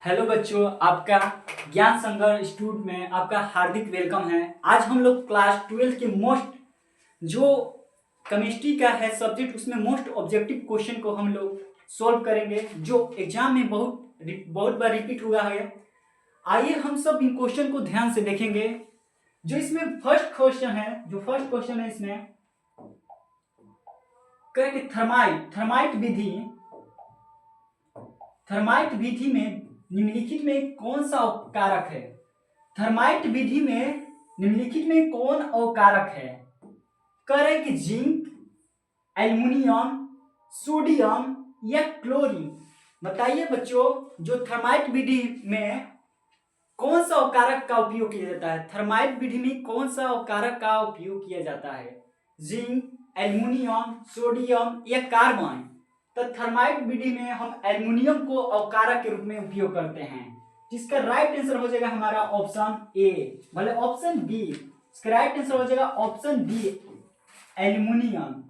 Hello बच्चों, आपका ज्ञान संगर इंस्टीट्यूट में आपका हार्दिक वेलकम है। आज हम लोग क्लास 12 के मोस्ट जो केमिस्ट्री का है सब्जेक्ट, उसमें मोस्ट ऑब्जेक्टिव क्वेश्चन को हम लोग सॉल्व करेंगे, जो एग्जाम में बहुत बार रिपीट हुआ है। आइए हम सब इन क्वेश्चन को ध्यान से देखेंगे। जो इसमें फर्स्ट क्वेश्चन है इसमें कहे कि थर्माइट विधि में निम्नलिखित में कौन सा कारक है। थर्माइट विधि में निम्नलिखित में कौन अवकारक है। कह रहे कि जिंक, एल्युमिनियम, सोडियम या क्लोरीन। बताइए बच्चों, जो थर्माइट विधि में कौन सा अवकारक का उपयोग किया जाता है। थर्माइट विधि में कौन सा अवकारक का उपयोग किया जाता है। जिंक, एल्युमिनियम, सोडियम या कार्बन। तो थर्माइट विधि में हम एल्युमिनियम को अवकारक के रूप में उपयोग करते हैं, जिसका राइट आंसर हो जाएगा हमारा ऑप्शन ए, भले ऑप्शन बी। इसका राइट आंसर हो जाएगा ऑप्शन बी, एल्युमिनियम।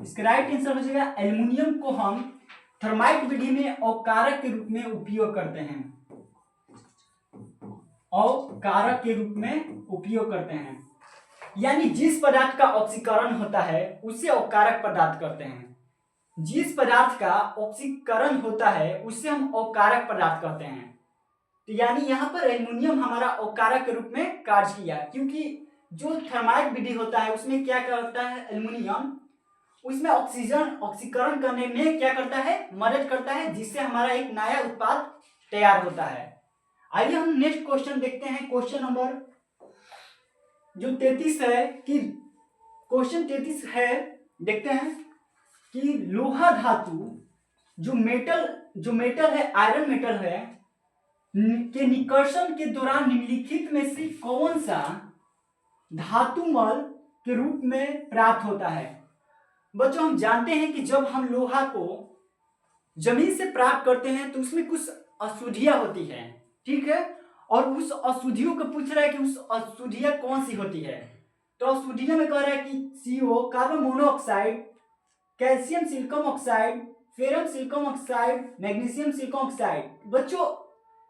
इसका राइट आंसर हो जाएगा एल्युमिनियम को हम थर्माइट विधि में अवकारक के रूप में उपयोग करते हैं। अवकारक के रूप में उपयोग करते हैं, यानी जिस पदार्थ का ऑक्सीकरण होता है उसे अवकारक पदार्थ कहते हैं। जिस पदार्थ का ऑक्सीकरण होता है उससे हम अवकारक पदार्थ कहते हैं। तो यानी यहाँ पर एल्युमिनियम हमारा अवकारक के रूप में कार्य किया, क्योंकि जो थर्माइट विधि होता है उसमें क्या करता है एल्युमिनियम, उसमें ऑक्सीकरण करने में क्या करता है, मदद करता है, जिससे हमारा एक नया उत्पाद तैयार होता है। आइए हम नेक्स्ट क्वेश्चन देखते हैं। क्वेश्चन नंबर जो 33 है कि क्वेश्चन 33 है, देखते हैं कि लोहा धातु जो मेटल है, आयरन मेटल है, के निकर्षण के दौरान निम्नलिखित में से कौन सा धातुमल के रूप में प्राप्त होता है। बच्चों, हम जानते हैं कि जब हम लोहा को जमीन से प्राप्त करते हैं तो उसमें कुछ अशुद्धियां होती हैं, ठीक है, और उस अशुद्धियों को पूछ रहा है कि उस अशुद्धियां कौन सी होती है। तो अशुद्धियों में कह रहा है कि CO, carbon monoxide, calcium silicon oxide, ferrum silicon oxide, magnesium silicon oxide. बच्चों,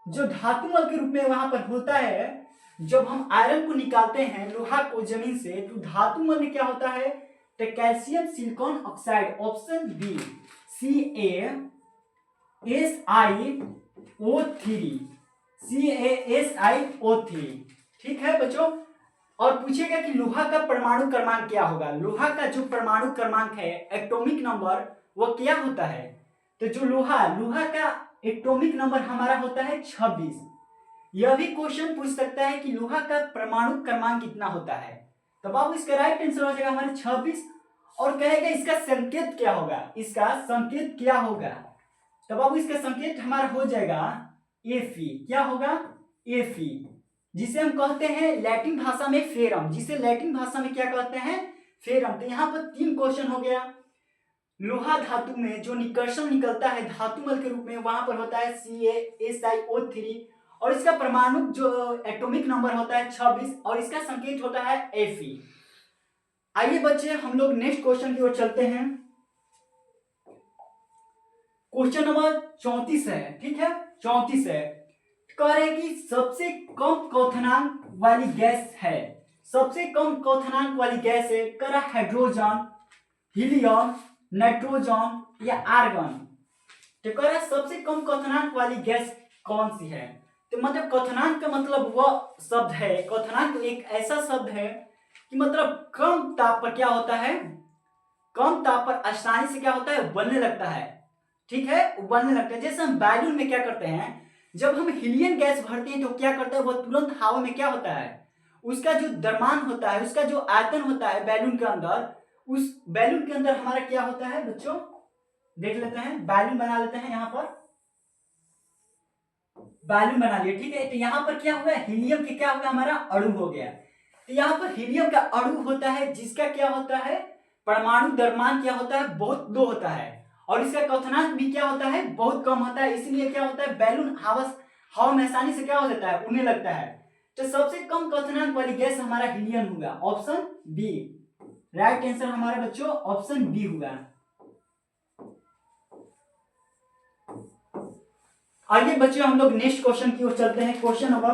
जो धातुमल के रूप में वहां पर होता है, जब हम आयरन को निकालते हैं लोहा को जमीन से, तो धातुमल में क्या होता है, तो calcium silicon oxide, option B, CaSiO3। ठीक है बच्चों। और पूछेगा कि लोहा का परमाणु क्रमांक क्या होगा। लोहा का जो परमाणु क्रमांक है, एटॉमिक नंबर, वो क्या होता है। तो जो लोहा का एटॉमिक नंबर हमारा होता है 26। यह भी क्वेश्चन पूछ सकता है कि लोहा का परमाणु क्रमांक कितना होता है। तब आप इसका राइट आंसर हो जाएगा हमारे 26। और कहेगा इसका संकेत क्या होगा, तब अब इसका संकेत हमारा हो जाएगा Fe। क्या होगा, Fe, जिसे हम कहते हैं लैटिन भाषा में फेरम, जिसे लैटिन भाषा में क्या कहते हैं, फेरम। तो यहाँ पर 3 क्वेश्चन हो गया। लोहा धातु में जो निकर्षण निकलता है धातुमल के रूप में, वहां पर होता है CaSiO3, और इसका परमाणु जो एटॉमिक नंबर होता है 26, और इसका संकेत होता है Fe। आइए बच्चे, हम लोग नेक्स्ट क्वेश्चन की ओर चलते हैं। क्वेश्चन नंबर 34 है, ठीक है, 34 है। कह रहे हैं कि सबसे कम क्वथनांक वाली गैस है। सबसे कम क्वथनांक वाली गैस है, कह रहा हाइड्रोजन, हीलियम, नाइट्रोजन या आर्गन। तो कह रहा सबसे कम क्वथनांक वाली गैस कौन सी है। तो मतलब क्वथनांक का मतलब वह शब्द है, क्वथनांक एक ऐसा शब्द है कि मतलब कम ताप पर क्या होता है, कम ताप पर आसानी से क्या होता है, उबलने लगता है, ठीक है, उबलने लगता है। जैसे हम बैलून में क्या करते हैं, जब हम हीलियम गैस भरते हैं तो क्या करता है, वो तुरंत हवा में क्या होता है, उसका जो द्रव्यमान होता है, उसका जो आयतन होता है बैलून के अंदर, उस बैलून के अंदर हमारा क्या होता है बच्चों, देख लेते हैं, बैलून बना लेते हैं। यहाँ पर बैलून बना लिया, ठीक है। तो यहाँ पर क्या हुआ, हीलियम के क्या हुआ, हमारा अणु हो गया। तो यहाँ पर हीलियम का अणु होता है, जिसका क्या होता है, परमाणु द्रव्यमान क्या होता है, बहुत लो होता है, और इसका क्वथनांक भी क्या होता है, बहुत कम होता है। इसलिए क्या होता है, बैलून हवा में आसानी से क्या हो जाता है, उड़ने लगता है। तो सबसे कम क्वथनांक वाली गैस हमारा हीलियम होगा, ऑप्शन बी। राइट आंसर हमारा बच्चों ऑप्शन बी होगा। आइए बच्चों हम लोग नेक्स्ट क्वेश्चन की ओर चलते हैं। क्वेश्चन नंबर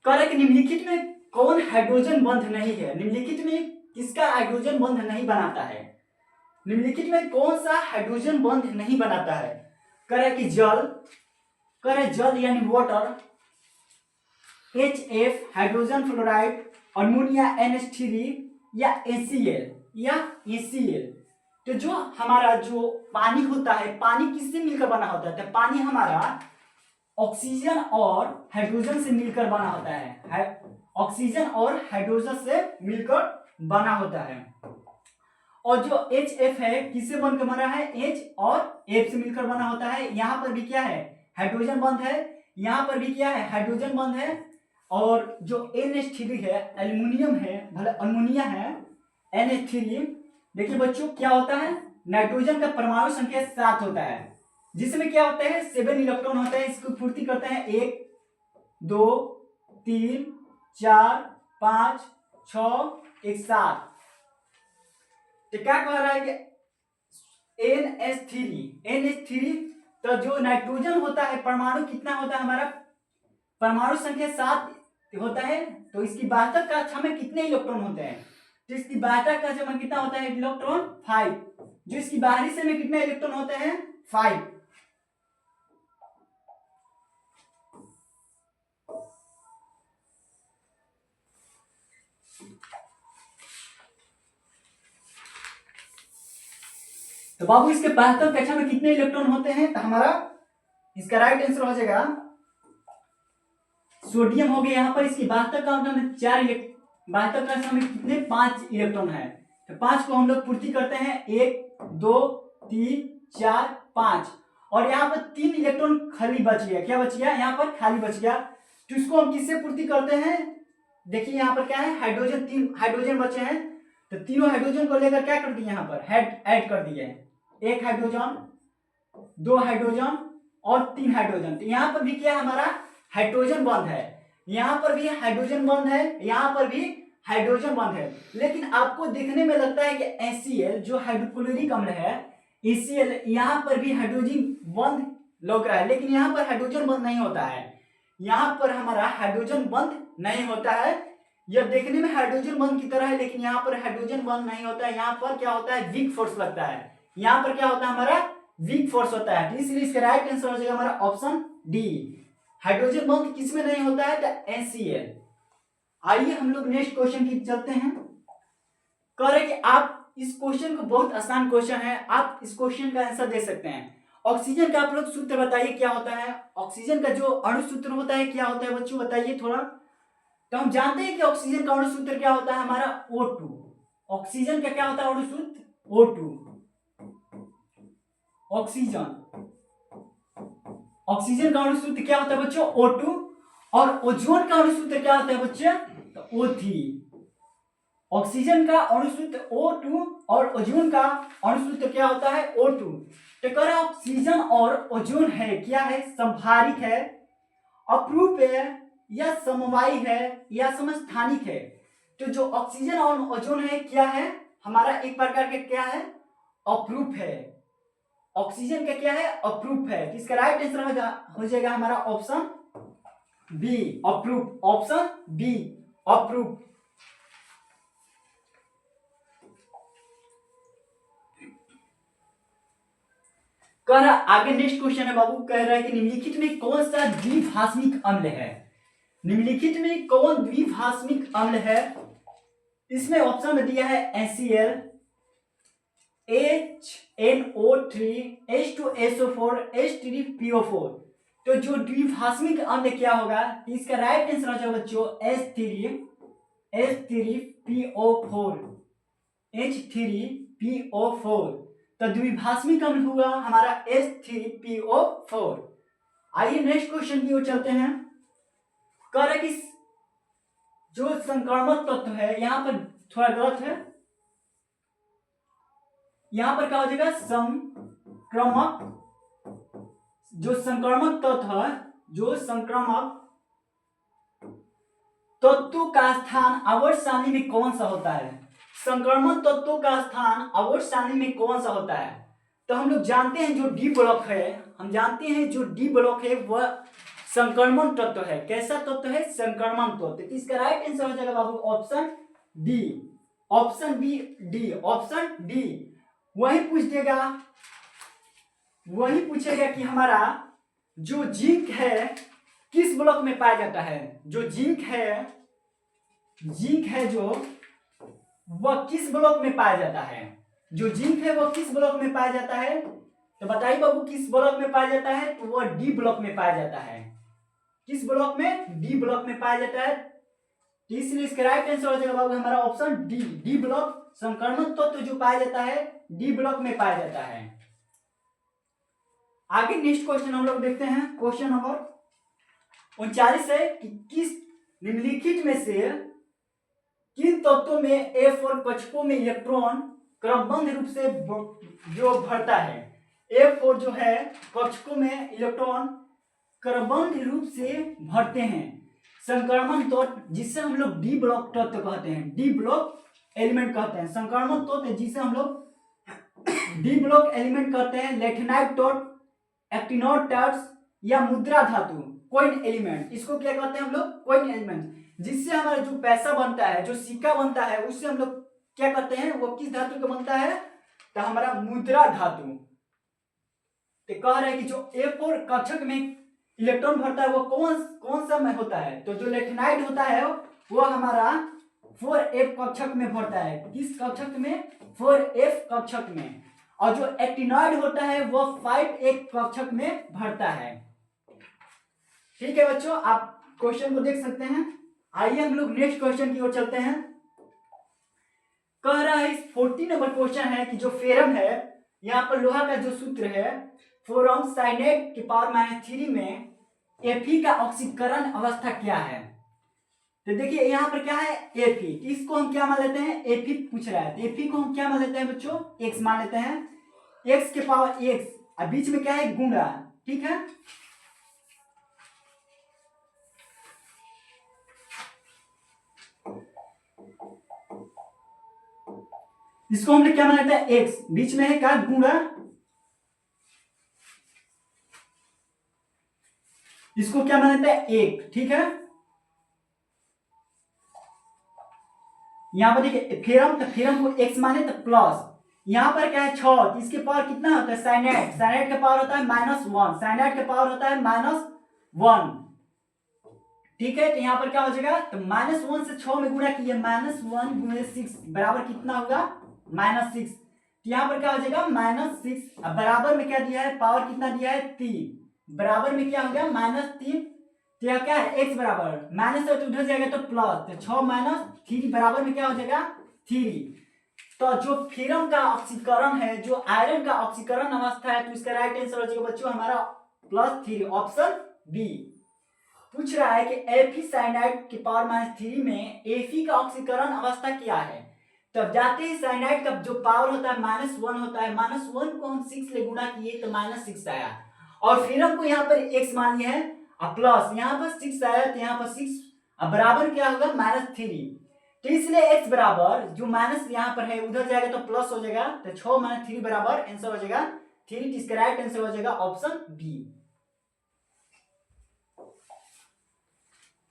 करेक्ट, निम्नलिखित में कौन हाइड्रोजन बंध नहीं है? निम्नलिखित में किसका हाइड्रोजन बंध नहीं बनाता है? निम्नलिखित में कौन सा हाइड्रोजन बंध नहीं बनाता है? करे कि जल, करे जल यानी water, HF hydrogen fluoride, ammonia NH3 या ACL। तो जो हमारा जो पानी होता है, पानी किससे मिलकर बना होता है? तो पानी हमारा ऑक्सीजन और हाइड्रोजन से मिलकर बना होता है। ऑक्सीजन और हाइड्रोजन से मिलकर बना होता है। और जो HF है किससे बनकर बना है? H और F से मिलकर बना होता है। यहाँ पर भी क्या है? हाइड्रोजन बंध है। यहाँ पर भी क्या है? हाइड्रोजन बंध है। और जो NH3 है, एल्युमिनियम है, भले अमोनिया है, NH3। देखिए बच्चों क्या होता है? नाइट्रोजन का परमाणु संख्या 7 होता है, जिसमें क्या होता है? 7 इलेक्ट्रॉन होते हैं। इसको पूर्ति करते हैं 1 2 3 4 5 6 1 7। तो क्या कह रहा है कि NH3 तो जो नाइट्रोजन होता है परमाणु कितना होता है? हमारा परमाणु संख्या 7 होता है। तो इसकी वाहकता कक्षा में कितने इलेक्ट्रॉन होते हैं? तो इसकी वाहकता कक्षा में कितना होता है? इलेक्ट्रॉन 5। जो इसकी बाहरी से में कितने इलेक्ट्रॉन होते हैं? 5। तो बाबू इसके वाहकता कक्षा में कितने इलेक्ट्रॉन होते हैं? तो हमारा इसका राइट आंसर हो जाएगा सोडियम हो गया। यहाँ पर इसकी वाहकता कक्षा में 4 वाहकता कक्षा में कितने? 5 इलेक्ट्रॉन है। तो 5 को हम लोग पूर्ति करते हैं 1 2 3 4 5। और यहाँ पर 3 इलेक्ट्रॉन खाली बच गया। क्या बच गया? यहाँ पर खाली बच गया। तो इसको हम किससे पूर्ति करते हैं? देखिए यहाँ पर क्या है? हाइड्रोजन, 3 हाइड्रोजन बचे हैं। तो तीनों हाइड्रोजन को लेकर क्या कर दिए? यहाँ पर ऐड कर दिए। 1 हाइड्रोजन, 2 हाइड्रोजन और 3 हाइड्रोजन। तो यहाँ पर भी क्या हमारा हाइड्रोजन बंध है। यहाँ पर भी हाइड्रोजन बंध है, यहाँ पर भी हाइड्रोजन बंध है। लेकिन आपको देखने में लगता है कि HCl जो हाइड्रोक्लोरिक अम्ल है, HCl यहाँ पर भी हाइड्रोजन बंध लग रहा है, लेकिन यहाँ पर हाइड्रोजन बंध नहीं होता है। यहाँ पर हमारा हाइड्रोजन बंध नहीं होता है। यह देखने में हाइड्रोजन बंध की तरह है, लेकिन यहाँ पर हाइड्रोजन बंध नहीं होता है। यहाँ पर क्या होता है? वीक फोर्स लगता है। यहाँ पर क्या होता है? हमारा वीक फोर्स होता है। इसलिए इसका राइट आंसर हो जाएगा हमारा ऑप्शन डी। हाइड्रोजन बंध किसमें नहीं होता है? तो HCl। आइए हम लोग नेक्स्ट क्वेश्चन की चलते हैं। कह रहे कि आप इस क्वेश्चन को, बहुत आसान क्वेश्चन है, आप इस क्वेश्चन का आंसर दे सकते हैं। ऑक्सीजन का आप लोग सूत्र बताइए क्या होता है? ऑक्सीजन का जो अणु सूत्र होता है क्या होता है बच्चों? बताइए थोड़ा। तो हम जानते हैं कि ऑक्सीजन का अणु सूत्र क्या होता है? हमारा O2। ऑक्सीजन का क्या होता है अणु सूत्र? O2। ऑक्सीजन का अणु सूत्र क्या होता है बच्चों? O2। और ओजोन का अणु सूत्र क्या होता है बच्चों? तो O3। ऑक्सीजन का अणु सूत्र O2 और ओजोन का अणु सूत्र क्या होता है? O2। तो कह रहा ऑक्सीजन और ओजोन है क्या है? समभारिक है, अपरूप है, या समवायी है, या समस्थानिक है। तो जो ऑक्सीजन और ओजोन है क्या है? हमारा एक प्रकार के क्या है? अपरूप है। ऑक्सीजन का क्या है? अपरूप है। तो इसका राइट आंसर हो जाएगा हमारा ऑप्शन बी, अपरूप। ऑप्शन बी, अपरूप। कह रहा आगे नेक्स्ट क्वेश्चन है बाबू। कह रहा है कि निम्नलिखित में कौन सा द्विभाषमिक अम्ल है? निम्नलिखित में कौन द्विभाषमिक अम्ल है? इसमें ऑप्शन में दिया है HCl, HNO3, H2SO4, H3PO4। तो जो द्विभाषमिक अम्ल क्या होगा? इसका राइट आंसर हो जाएगा बच्चों H3PO4, H3PO4। तो द्विभाषमिक अम्ल हुआ हमारा H3PO4। आइए नेक्स्ट क्वेश्चन की ओर चलते हैं। कह रहे कि जो संक्रामक तत्व है, यहां पर थोड़ा गलत है, यहां पर क्या हो जाएगा? संक्रामक। जो संक्रामक तत्व है, जो संक्रामक तत्वों का स्थान आवर्त सारणी में कौन सा होता है? संक्रामक तत्वों का स्थान आवर्त सारणी में कौन सा होता है? तो हम लोग जानते हैं जो डी ब्लॉक है, हम जानते हैं जो डी ब्लॉक है वह संक्रमण तत्व है। कैसा तत्व है? संक्रमण तत्व। तो इसका राइट आंसर हो जाएगा बाबू option D, option B D, option D. वही पूछ देगा, वही पूछेगा कि हमारा जो जिंक है किस ब्लॉक में पाया जाता है। जो जिंक है जो वह किस ब्लॉक में पाया जाता है। जो जिंक है वह किस ब्लॉक में पाया जाता है? तो बताइए बाबू किस ब्लॉक में पाया जाता है? तो वह डी ब्लॉक में पाया जाता है। किस ब्लॉक में? डी ब्लॉक में पाया जाता है। तो इसलिए इसका राइट आंसर हो जाएगा बाबू हमारा ऑप्शन डी, डी ब्लॉक। संक्रमण तत्व जो पाया जाता है डी ब्लॉक में पाया जाता है। आगे नेक्स्ट क्वेश्चन हम लोग देखते हैं। क्वेश्चन नंबर 39 है कि किस निम्नलिखित में से किन तत्वों में F4 कक्षकों में इलेक्ट्रॉन क्रमबद्ध रूप से जो भरता है। F4 जो है कक्षकों में इलेक्ट्रॉन क्रमबद्ध रूप से भरते हैं। संक्रमण तत्व जिसे हम लोग डी ब्लॉक तत्व कहते हैं, डी ब्लॉक एलिमेंट कहते हैं। संक्रमण तत्व जिसे हम लोग डी ब्लॉक एलिमेंट कहते हैं। लेथेनाइट तत्व, एक्टिनोड तत्व या मुद्रा धातु, कोइन एलिमेंट, इसको क्या कहते हैं हम लोग? Coin element. जिससे हमारा जो पैसा बनता है, जो सिक्का बनता है, उससे हम लोग क्या करते हैं? वो किस धातु का बनता है? तो हमारा मुद्रा धातु। तो कह रहे हैं कि जो A4 कक्षक में इलेक्ट्रॉन भरता है वो कौन सा में होता है? तो जो लेथेनाइट होता है वो हमारा 4F कक्षक में भरता है। किस कक्षक में? 4F कक्षक में। और जो एक्टिनॉइड होता है वो 5F कक्षक में भरता है। ठीक है बच्चों, आप क्वेश्चन को देख सकते हैं। आइए हम लोग नेक्स्ट क्वेश्चन की ओर चलते हैं। कह रहा है 40 नंबर क्वेश्चन है कि जो फेरम है, यहाँ पर लोहा का जो सूत्र है, फोरम साइनेट के पावर -3 में Fe का ऑक्सीकरण अवस्था क्या है? तो देखिए यहाँ पर क्या है? Fe। इसको हम क्या मान लेते हैं? Fe पूछ रहा है। तो Fe को हम क्या मान लेते हैं बच्चों? x मान लेते हैं। x के पावर x, और बीच में क्या है? गुणा। ठीक है, इसको हमने क्या मान लेते हैं? x, बीच में है क्या? गुणा। इसको क्या मान लेते हैं? 1। ठीक है, यहां पर देखिए फेरम, तो फेरम को x माने तो प्लस, यहां पर क्या है? 6। इसके पावर कितना होता है? साइनाइड, साइनाइड का पावर होता है -1, साइनाइड का पावर होता है -1। ठीक है, तो यहाँ पर क्या हो जाएगा? तो -1 से 6 में गुणा किए, -1 गुणे 6 बराबर कितना होगा? -6। तो यहाँ पर क्या हो जाएगा? -6। अब बराबर में क्या दिया है? पावर कितना दिया है? 3। बराबर में क्या हो गया? -3। तो यहाँ क्या है? x बराबर माइनस है तो उधर जाएगा तो प्लस, तो 6 - 3 बराबर में क्या हो जाएगा? 3। तो जो फेरम का ऑक्सीकरण है, जो आयरन का ऑक्सीकरण अवस्था है, तो इसका राइट आंसर हो जाएगा बच्चों हमारा +3, ऑप्शन बी। पूछ रहा है कि Fe साइनाइड के पावर -3 में Fe का ऑक्सीकरण अवस्था क्या है? तब जाते ही साइनाइड का जो पावर होता है -1 होता है, -1 को हम 6 से गुणा किए तो -6 आया, और फेरम को यहाँ पर x मान लिया है, और प्लस यहाँ पर 6 आया, तो यहाँ पर 6 अब बराबर क्या होगा? -3। तो इसलिए x बराबर जो माइनस यहाँ पर है उधर जाएगा तो प्लस हो जाएगा, तो 6 - 3 बराबर आंसर हो जाएगा 3। इसका राइट आंसर हो जाएगा ऑप्शन बी।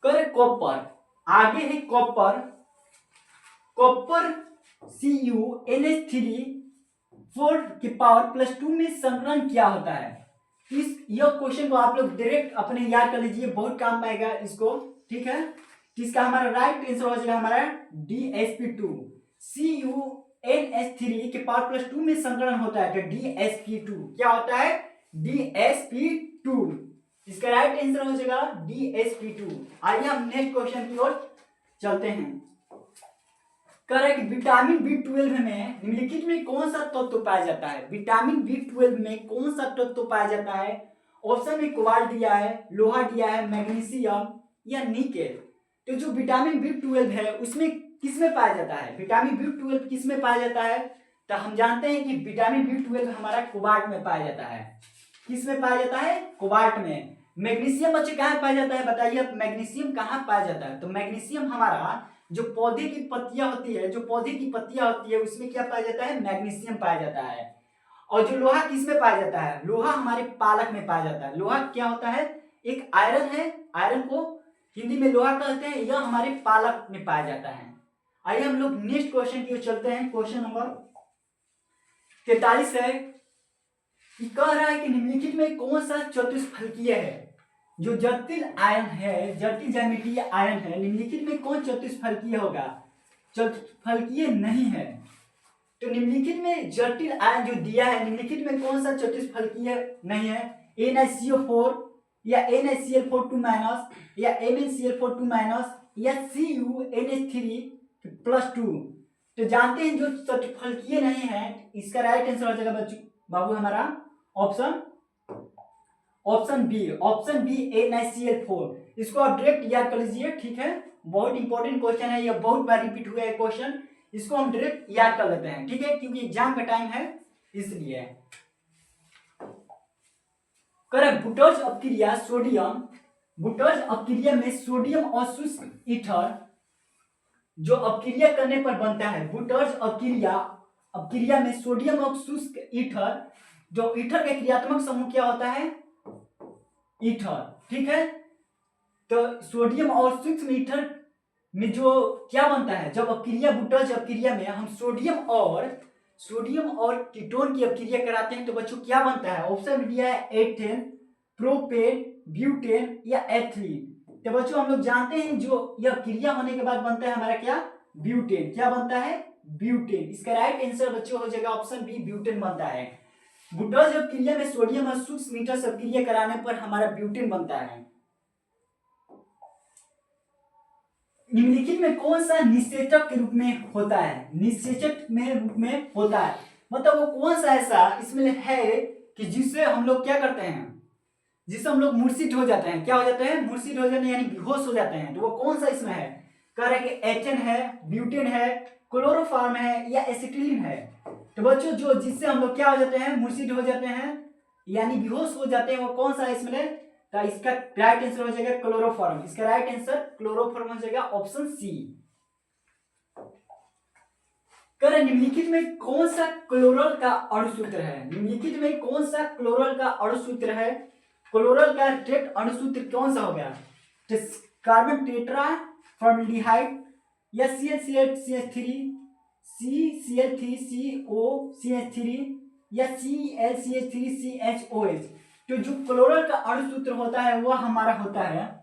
करे कॉपर, आगे है कॉपर, कॉपर CuNH3 4 के पावर +2 में संकलन क्या होता है? यह क्वेश्चन को आप लोग डायरेक्ट अपने याद कर लीजिए, बहुत काम आएगा इसको। ठीक है, इसका हमारा राइट आंसर हो जाएगा हमारा DsP2। CuNH3 के पावर +2 में संकलन होता है, तो DsP2 क्या होता है? DsP2। इसका राइट आंसर हो जाएगा DsP2। आइए हम नेक्स्ट क्वेश्चन की ओर चलते हैं। कह रहा है कि विटामिन B12 में निम्नलिखित में कौन सा तत्व पाया जाता है? विटामिन B12 में कौन सा तत्व पाया जाता है? ऑप्शन में कोबाल्ट दिया है, लोहा दिया है, मैग्नीशियम या निकेल। तो जो विटामिन B12 है उसमें किस में पाया जाता है? विटामिन B12 किस में पाया जाता है? तो हम जानते हैं कि विटामिन B12 हमारा कोबाल्ट में पाया जाता है। किस में पाया जाता है? कोबाल्ट में। मैग्नीशियम बच्चे कहाँ पाया जाता है? बताइए मैग्नीशियम कहाँ पाया जाता है? तो मैग्नीशियम हमारा जो पौधे की पत्तियां होती है, जो पौधे की पत्तियां होती है उसमें क्या पाया जाता है? मैग्नीशियम पाया जाता है। और जो लोहा किस में पाया जाता है, लोहा हमारे पालक में पाया जाता है। लोहा क्या होता है, एक आयरन है, आयरन को हिंदी में लोहा कहते हैं, यह हमारे पालक में पाया जाता है। आइए हम लोग नेक्स्ट क्वेश्चन की ओर चलते हैं। क्वेश्चन नंबर 43 है कि कह रहा है कि निम्नलिखित में कौन सा चतुष्फलकीय है, जो जटिल आयन है, जटिल ज्यामितीय आयन है, निम्नलिखित में कौन चतुष्फलकीय होगा, चतुष्फलकीय नहीं है। तो निम्नलिखित में जटिल आयन जो दिया है, निम्नलिखित में कौन सा चतुष्फलकीय नहीं है, NaCO4 या NaCl4 या MnCl4 या CuNH3+2। तो जानते हैं जो चतुष्फलकीय नहीं है, इसका राइट आंसर हो जाएगा बच्चों बाबू हमारा ऑप्शन बी NaCl4। इसको आप डायरेक्ट याद कर लीजिए, ठीक है। बहुत इंपॉर्टेंट क्वेश्चन है, यह बहुत बार रिपीट हुआ है क्वेश्चन, इसको हम डायरेक्ट याद कर लेते हैं, ठीक है, क्योंकि एग्जाम का टाइम है इसलिए। बुटर्स अपक्रिया सोडियम, बुटर्स अपक्रिया में सोडियम और शुष्क ईथर जो अपक्रिया करने पर बनता है, बुटर्स अपक्रिया में सोडियम और शुष्क ईथर, जो ईथर का क्रियात्मक समूह क्या होता है, ईथर, ठीक है। तो सोडियम और सूक्ष्म ईथर में जो क्या बनता है, जब अपक्रिया बुटर्स अपक्रिया में हम सोडियम और कीटोन की अपक्रिया कराते हैं तो बच्चों क्या बनता है, ऑप्शन दिया है एथेन, प्रोपेन, ब्यूटेन या एथिलीन। तो बच्चों हम लोग जानते हैं जो यह क्रिया होने के बाद बनता है हमारा क्या, ब्यूटेन। क्या बनता है, ब्यूटेन। इसका राइट आंसर बच्चों हो जाएगा ऑप्शन बी, ब्यूटेन बनता है। बुटर्स अपक्रिया में सोडियम और सूक्ष्म ईथर अपक्रिया कराने पर हमारा ब्यूटेन बनता है। निम्नलिखित में कौन सा निषेचक के रूप में होता है, निषेचक में रूप में होता है, मतलब वो कौन सा ऐसा इसमें है कि जिससे हम लोग क्या करते हैं, जिससे हम लोग मूर्छित हो जाते हैं, क्या हो जाते हैं, मूर्छित हो जाते हैं यानी बेहोश हो जाते हैं। तो वो कौन सा इसमें है, कह रहे हैं कि एथेन है, ब्यूटेन है, क्लोरोफॉर्म है या एसिटिलीन है। तो बच्चों जो जिससे हम लोग क्या हो जाते हैं, मूर्छित हो जाते हैं यानी बेहोश हो जाते हैं, वो कौन सा इसमें, तो इसका राइट आंसर हो जाएगा क्लोरोफॉर्म। इसका राइट आंसर क्लोरोफॉर्म हो जाएगा ऑप्शन सी। कर निम्नलिखित में कौन सा क्लोरल का अणुसूत्र है, निम्नलिखित में कौन सा क्लोरल का अणुसूत्र है, क्लोरल का डायरेक्ट अणुसूत्र कौन सा हो गया, कार्बन टेट्रा फॉर्मल्डिहाइड या ClCl3, CCl3COCH3 या ClCH3CHOH। तो जो क्लोरल का अणुसूत्र होता है वह हमारा होता है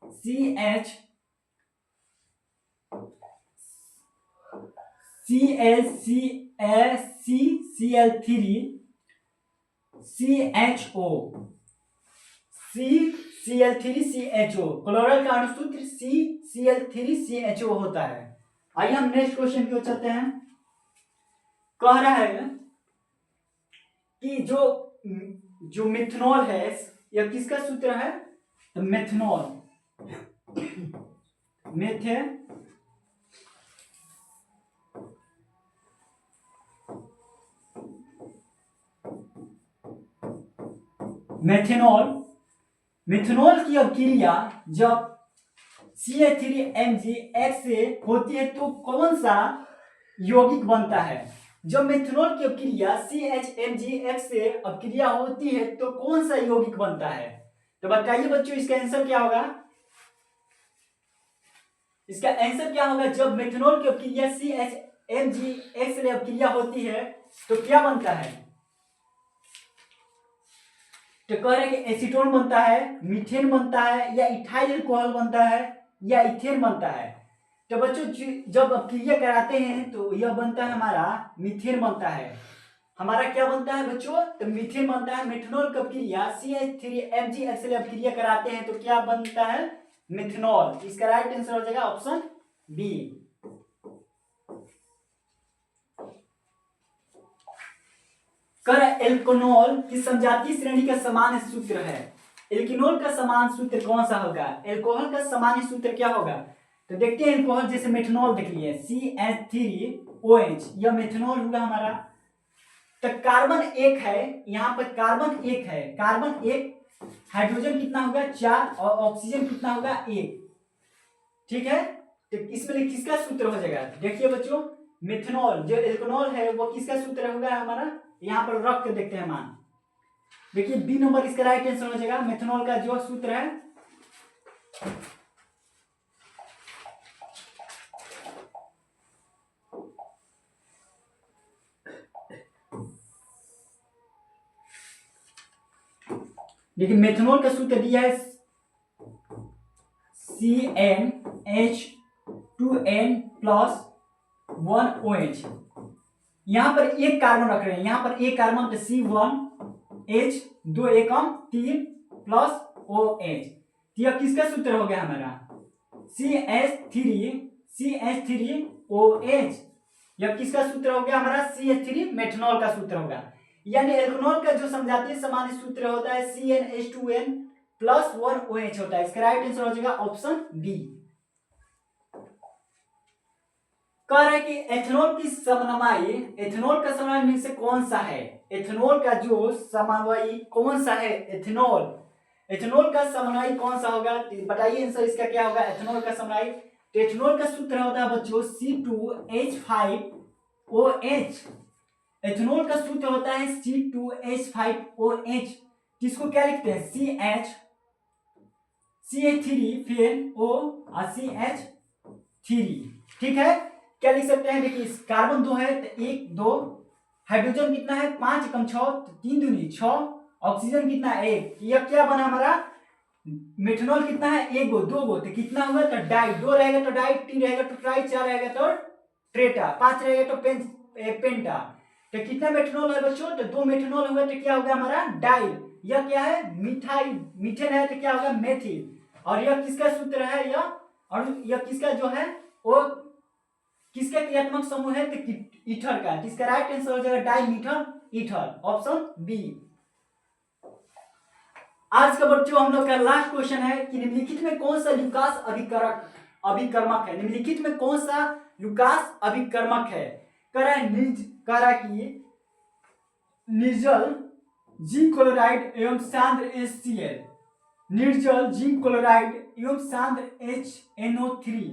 ClCl3CHO, क्लोरल का अणुसूत्र CCl3CHO होता है। आइए हम नेक्स्ट क्वेश्चन की ओर चलते हैं। कह रहा है कि जो मिथनॉल है यह किसका सूत्र है, तो मेथनॉल, मेथनॉल की अपक्रिया जब CH3MgX से होती है तो कौन सा यौगिक बनता है, जब मेथनॉल की अपक्रिया CHMgX से अपक्रिया होती है तो कौन सा यौगिक बनता है। तो बताइए बच्चों इसका आंसर क्या होगा, इसका आंसर क्या होगा, जब मेथनॉल की अपक्रिया CHMgX से अपक्रिया होती है तो क्या बनता है, तो कह रहे हैं कि एसीटोन बनता है, मीथेन बनता है या इथाइल अल्कोहल बनता है या इथेन बनता है। तो बच्चों जब अपक्रिया कराते हैं तो यह बनता है हमारा मीथेन बनता है, हमारा क्या बनता है बच्चों, तो मीथेन बनता है। मेथनॉल की अपक्रिया CH3MgX से अपक्रिया कराते हैं तो क्या बनता है, मेथनॉल। इसका राइट आंसर हो जाएगा ऑप्शन बी। कर एल्कोनॉल की समजातीय श्रेणी का समान सूत्र है, एल्किनॉल का समान सूत्र कौन सा होगा, एल्कोहल का समान सूत्र क्या होगा। तो देखते हैं एल्कोहल जैसे मेथनॉल देख लिए CH3OH, यह मेथनॉल होगा हमारा। तो कार्बन एक है, यहाँ पर कार्बन एक है, कार्बन एक, हाइड्रोजन कितना होगा 4 और ऑक्सीजन कितना होगा 1, ठीक है। तो इसमें किसका सूत्र हो जाएगा, देखिए बच्चों मेथनॉल जो एल्कोनॉल है वो किसका सूत्र होगा हमारा, यहाँ पर रख के देखते हैं मान। देखिए बी नंबर इसका राइट आंसर हो जाएगा। मेथनॉल का जो सूत्र है देखिए मेथनॉल का सूत्र दिया है CnH2n+1OH। यहां पर एक कार्बन रख रहे हैं, यहां पर एक कार्बन तो C1H 2 एकम 3 प्लस OH। यह किसका सूत्र हो गया हमारा CH3OH। यह किसका सूत्र हो गया हमारा CH3 मेथनॉल का सूत्र होगा। यानी एल्कोहल का जो समझातीय सामान्य सूत्र होता है CnH2n+1OH होता है। इसका राइट आंसर हो जाएगा ऑप्शन बी। कह रहा है कि एथेनॉल की समन्वयी, एथेनॉल का समन्वयी में से कौन सा है? एथेनॉल का जो समन्वयी कौन सा है? एथेनॉल का समन्वयी कौन सा होगा? बताइए आंसर इसका क्या होगा एथेनॉल का समन्वयी। एथेनॉल का सूत्र होता है बच्चों C2H5OH। एथेनॉल का सूत्र होता है C2H5OH, जिसको क्या लिखते हैं CH3 फिर O और CH3। ठीक है, क्या लिख सकते हैं? देखिए कार्बन 2 है तो 1 2, हाइड्रोजन कितना है 5 एकम 6 तो 3 दूनी 6, ऑक्सीजन कितना है 1। यह क्या बना हमारा मेथनॉल कितना है 1 गो 2 गो तो कितना हुआ तो डाई। 2 रहेगा तो डाई, 3 रहेगा तो ट्राई, 4 रहेगा तो ट्रेटा, 5 रहेगा तो पेंटा। तो कितना मेथनॉल है बच्चों? तो 2 मेथनॉल हुआ तो क्या होगा हमारा डाई। यह क्या है मिथाइल, मीथेन है तो क्या होगा मेथिल। और यह किसका सूत्र है यह, और यह किसका जो है वो किसका क्रियात्मक समूह है तो ईथर का। इसका राइट आंसर हो जाएगा डाई मीथर ईथर, ऑप्शन बी। आज का बच्चों हम लोग का लास्ट क्वेश्चन है कि निम्नलिखित में कौन सा लुकास अभिकर्मक है? निम्नलिखित में कौन सा लुकास अभिकर्मक है? कह रहा कि निर्जल जिंक क्लोराइड एवं सांद्र HCl, निर्जल जिंक क्लोराइड एवं सांद्र HNO3,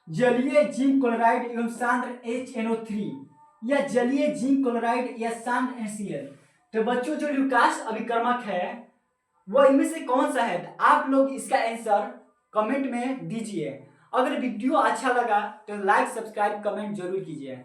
जलीय जिंक क्लोराइड एवं सांद्र HNO3 या जलीय जिंक क्लोराइड या सांद्र HCl। तो बच्चों जो लुकास अभिकर्मक है वो इनमें से कौन सा है? तो आप लोग इसका आंसर कमेंट में दीजिए। अगर वीडियो अच्छा लगा तो लाइक सब्सक्राइब कमेंट जरूर कीजिए।